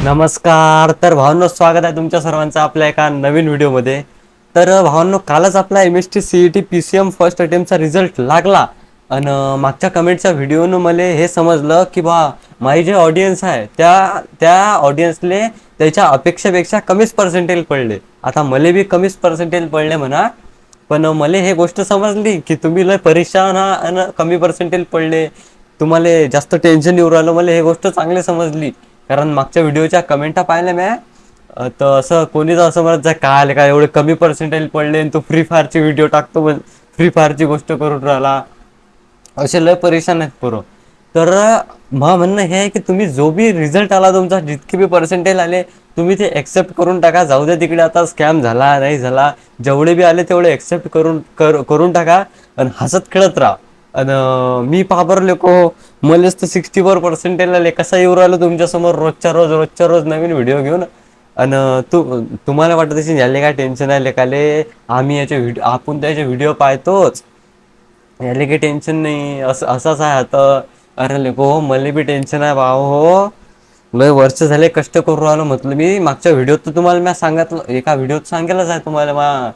नमस्कार. तर भावांनो, स्वागत आहे तुमच्या सर्वांचं आपल्या एका नवीन व्हिडिओमध्ये. तर भावांनो, कालच आपला MST CET PCM फर्स्ट अटेम्प्टचा रिझल्ट लागला आणि मागच्या कमेंटच्या व्हिडिओनं मला हे समजलं की माझी जे ऑडियन्स आहे त्या त्या ऑडियन्सले त्याच्या अपेक्षेपेक्षा कमीच पर्सेंटेज पडले. आता मला बी कमीच पर्सेंटेज पडले म्हणा, पण मला हे गोष्ट समजली की तुम्ही लय परेशान आणि कमी पर्सेंटेज पडले, तुम्हाला जास्त टेन्शन येऊ राहिलं. मला हे गोष्ट चांगली समजली, कारण मागच्या व्हिडिओच्या कमेंटा पाहिल्या म्या. तर असं कोणीच असं म्हणत जाय काय आले काय एवढे कमी पर्सेंटेज पडले आणि तो फ्री फायरची व्हिडिओ टाकतो, फ्री फायरची गोष्ट करून राहिला, असे लय परेशान आहेत पोरं. तर म्हणणं हे आहे की तुम्ही जो बी रिझल्ट आला तुमचा, जितके बी पर्सेंटेज आले, तुम्ही ते एक्सेप्ट करून टाका. जाऊ दे तिकडे, आता स्कॅम झाला नाही झाला, जेवढे बी आले तेवढे एक्सेप्ट करून टाका आणि हसत खेळत राहा. आणि मी पाबरले को मलाच तर 64% आले. कसा येऊ राहिलो तुमच्यासमोर रोजच्या रोज नवीन व्हिडिओ घेऊन. आणि तुम्हाला वाटत असेल याले काय टेन्शन आहे लेकाले, आम्ही आपण त्याचे व्हिडिओ पाहतोच, याले काही टेन्शन नाही, असंच आहे आता. अरे लेको, मला बी टेन्शन आहे भाऊ हो. लय वर्ष झाले कष्ट करू राहिलो. म्हटलं मी मागच्या व्हिडिओत तर तुम्हाला मी सांगितलं, एका व्हिडिओत सांगेलच आहे तुम्हाला.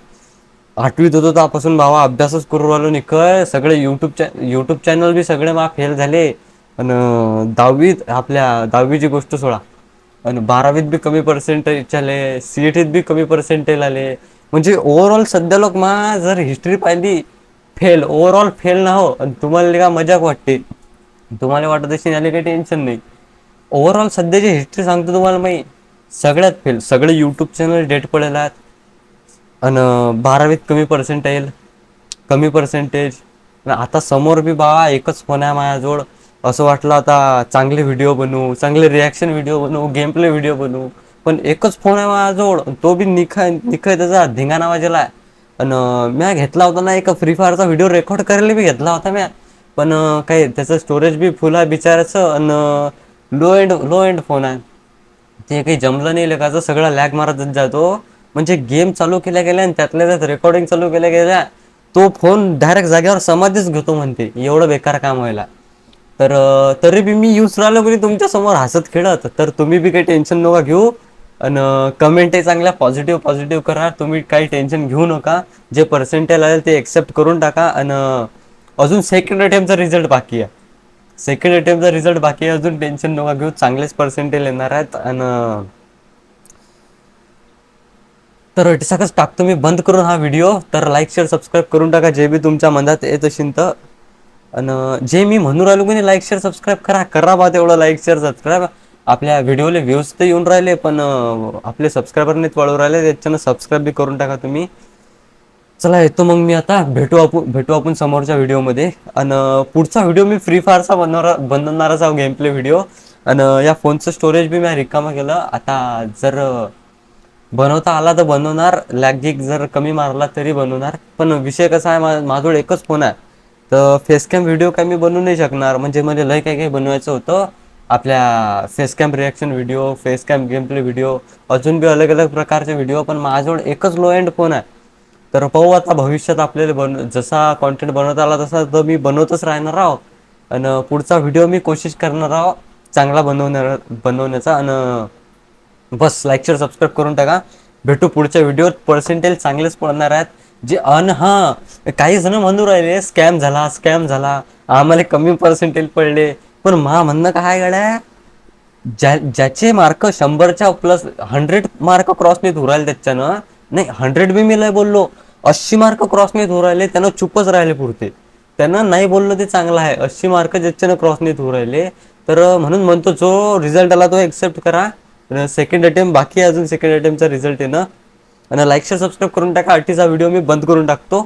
8वीत होतो त्यापासून भावा अभ्यासच करू राहिलो निकय. सगळे यूट्यूब चॅनल बी सगळे फेल झाले. आणि दहावीची गोष्ट सोडा, आणि 12वीत बी कमी पर्सेंटेज आले, CETत बी कमी पर्सेंटेज आले. म्हणजे ओव्हरऑल सध्या लोक जर हिस्ट्री पाहिली, फेल, ओव्हरऑल फेल ना हो. आणि तुम्हाला का मजाक वाटते, तुम्हाला वाटत असेल याले काही टेन्शन नाही. ओव्हरऑल सध्याची हिस्ट्री सांगतो तुम्हाला, मी सगळ्यात फेल. सगळे यूट्यूब चॅनल डेट पडेल आहेत. आणि 12वीत कमी पर्सेंटेज. आता समोर बी एकच फोन आहे माझ्याजवळ. असं वाटलं आता चांगले व्हिडिओ बनवू, चांगले रिॲक्शन व्हिडिओ बनवू, गेम प्ले व्हिडिओ बनवू, पण एकच फोन आहे माझ्याजवळ, तो बी निखय त्याचा धिंगाणा वाजेला आहे. आणि म्या घेतला होता ना, एक फ्री फायरचा व्हिडिओ रेकॉर्ड करायला बी घेतला होता म्या, पण काही त्याचं स्टोरेज बी फुल आहे बिचारायचं. आणि लो एंड फोन आहे, ते काही जमलं नाही लेकाचं. सगळं लॅग मारतच जातो. म्हणजे गेम चालू केल्या गेल्या आणि त्यातल्या त्यात रेकॉर्डिंग चालू केल्या गेल्या, तो फोन डायरेक्ट जागेवर समाधीच घेतो म्हणते, एवढं बेकार काम व्हायला. तर तरी बी मी यूज राहिलो की तुमच्या समोर हसत खेळत. तर तुम्ही बी काही टेन्शन नका घेऊ. आणि कमेंटही चांगल्या पॉझिटिव्ह करा. तुम्ही काही टेन्शन घेऊ नका. जे पर्सेंटेज आले ते एक्सेप्ट करून टाका. आणि अजून सेकंड अटेम्प्टचा रिझल्ट बाकी आहे. अजून टेन्शन नका घेऊ, चांगलेच पर्सेंटेज येणार आहेत. आणि तर सगळंच टाकतो मी बंद करून हा व्हिडिओ. तर लाईक शेअर सबस्क्राईब करून टाका, जे बी तुमच्या मनात येत असेल तर. आणि जे मी म्हणून राहिलो की नाही, लाईक शेअर सबस्क्राईब करा बा तेवढं. लाईक शेअर सबस्क्राईब, आपल्या व्हिडिओला व्ह्यूज तर येऊन राहिले, पण आपले सबस्क्रायबर नाहीत वाढवून राहिले, त्याच्यानं सबस्क्राईब बी करून टाका तुम्ही. चला येतो मग मी आता. भेटू आपण समोरच्या व्हिडिओमध्ये. आणि पुढचा व्हिडिओ मी फ्री फायरचा बनवणारच आहो, गेम प्ले व्हिडिओ. आणि या फोनचं स्टोरेज बी मी रिकामा केलं. आता जर बनवता आला तर बनवणार, लॅग जर कमी मारला तरी बनवणार. पण विषय कसा आहे, माझ्याजवळ एकच फोन आहे, तर फेसकॅम व्हिडिओ काय मी बनवू नाही शकणार. म्हणजे मला लय काही बनवायचं होतं, आपल्या facecam reaction video, facecam gameplay video, अजून बी अलग प्रकारचे व्हिडिओ. पण माझ्याजवळ एकच लो एंड फोन आहे. तर पाहू आता भविष्यात आपल्याला जसा कॉन्टेंट बनवता आला तसा तर मी बनवतच राहणार आहो. आणि पुढचा व्हिडिओ मी कोशिश करणार आहो चांगला बनवण्याचा. आणि बस लाईक शेअर सबस्क्राईब करून टाका. भेटू पुढच्या व्हिडिओत. पर्सेंटेज चांगलेच पडणार आहेत. जे काही जण म्हणू राहिले स्कॅम झाला, आम्हाला कमी पर्सेंटेज पडले. पण म्हणणं काय गड्या, ज्याचे मार्क 100च्या प्लस 100 मार्क क्रॉस नाही होऊ राहिले त्याच्यानं, नाही 100 बी मी लय बोललो, 80 मार्क क्रॉस नाही होऊ राहिले, त्यानं चुपच राहिले पुरते. त्यांना नाही बोललं ते चांगलं आहे. 80 मार्क ज्याच्यानं क्रॉस नाही होऊ राहिले, तर म्हणून म्हणतो जो रिझल्ट आला तो एक्सेप्ट करा. सेकंड अटेम्प्ट बाकी आहे, अजून सेकंड अटेम्प्टचा रिझल्ट येणं. आणि लाईक शेअर सबस्क्राईब करून टाका. 80चा व्हिडिओ मी बंद करून टाकतो.